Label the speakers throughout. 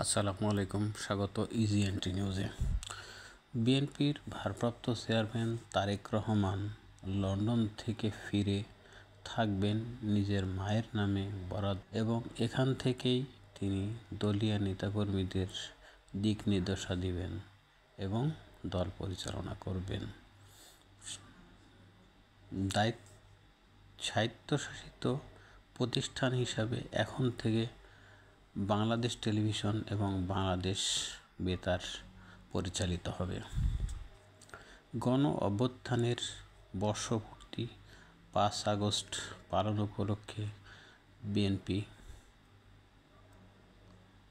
Speaker 1: আসসালামু আলাইকুম, স্বাগত ইজিএনটি নিউজে। বিএনপির ভারপ্রাপ্ত চেয়ারম্যান তারেক রহমান লন্ডন থেকে ফিরে থাকবেন নিজের মায়ের নামে বরাদ্দ এবং এখান থেকেই তিনি দলীয় নেতাকর্মীদের দিক নির্দেশনা দিবেন এবং দল পরিচালনা করবেন। স্বায়ত্তশাসিত প্রতিষ্ঠান হিসাবে এখন থেকে বাংলাদেশ টেলিভিশন এবং বাংলাদেশ বেতার পরিচালিত হবে। গণ অভ্যুত্থানের বর্ষপূর্তি 5 আগস্ট পালন উপলক্ষে বিএনপি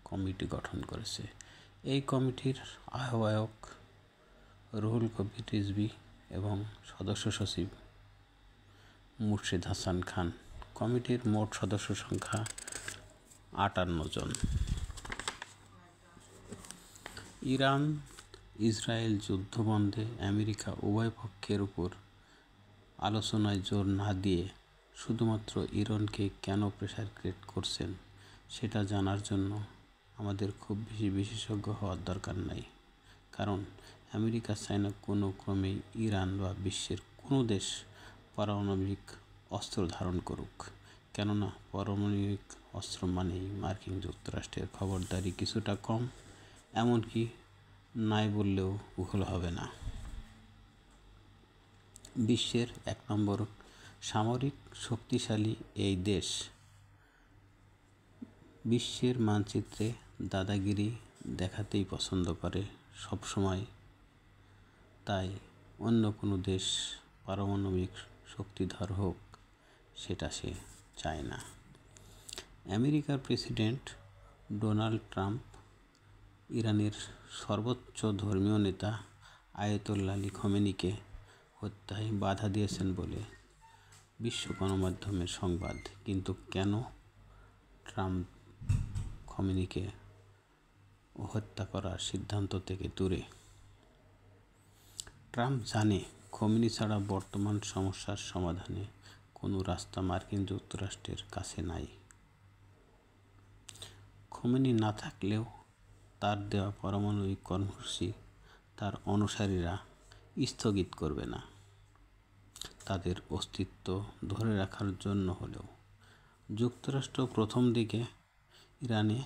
Speaker 1: কমিটি গঠন করেছে। এই কমিটির আহ্বায়ক রুহুল কবির রিজভী এবং সদস্য সচিব মুর্শিদ হাসান খান। কমিটির মোট সদস্য সংখ্যা 58 জন। ইরান ইসরায়েল যুদ্ধ বন্ধে আমেরিকা উভয় পক্ষের উপর আলোচনায় জোর না দিয়ে শুধুমাত্র ইরানকে কেন প্রেসার ক্রিয়েট করছেন সেটা জানার জন্য আমাদের খুব বেশি বিশেষজ্ঞ হওয়ার দরকার নাই। কারণ আমেরিকা চায় না কোনো ক্রমেই ইরান বা বিশ্বের কোনো দেশ পারমাণবিক অস্ত্র ধারণ করুক। কেননা পারমাণবিক অস্ত্র মানেই মার্কিন যুক্তরাষ্ট্রের খবরদারি কিছুটা কম, এমনকি নাই বললেও ভুল হবে না। বিশ্বের 1 নম্বর সামরিক শক্তিশালী এই দেশ বিশ্বের মানচিত্রে দাদাগিরি দেখাতেই পছন্দ করে সবসময়। তাই অন্য কোনো দেশ পারমাণবিক শক্তিধর হোক সেটা সে চায় না। আমেরিকার প্রেসিডেন্ট ডোনাল্ড ট্রাম্প ইরানের সর্বোচ্চ ধর্মীয় নেতা আয়াতুল্লাহ আলী খোমেনিকে হত্যায় বাধা দিয়েছেন বলে বিশ্ব গণমাধ্যমের সংবাদ। কিন্তু কেন ট্রাম্প খোমেনিকে হত্যা করার সিদ্ধান্ত থেকে দূরে? ট্রাম্প জানে খোমেনি ছাড়া বর্তমান সমস্যার সমাধানে কোনো রাস্তা মার্কিন যুক্তরাষ্ট্রের কাছে নাই। খোমেনি না থাকলেও তার দেওয়া পারমাণবিক কর্মসূচি তার অনুসারীরা স্থগিত করবে না। তাদের অস্তিত্ব ধরে রাখার জন্য হলেও। যুক্তরাষ্ট্র প্রথম দিকে ইরানে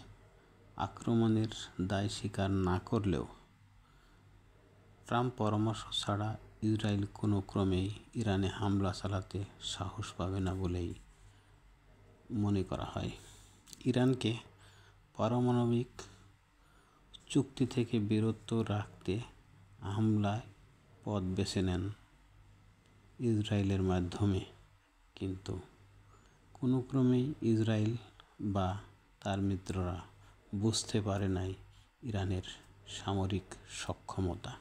Speaker 1: আক্রমণের দায় স্বীকার না করলেও ট্রাম্প পরামর্শ ছাড়া ইসরায়েল কোনো ক্রমেই ইরানে হামলা চালাতে সাহস পাবে না বলেই মনে করা হয়। ইরানকে পারমাণবিক চুক্তি থেকে বিরত রাখতে হামলার পথ বেছে নেন ইসরায়েলের মাধ্যমে। কিন্তু কোনো ক্রমেই ইসরায়েল বা তার মিত্ররা বুঝতে পারে নাই ইরানের সামরিক সক্ষমতা।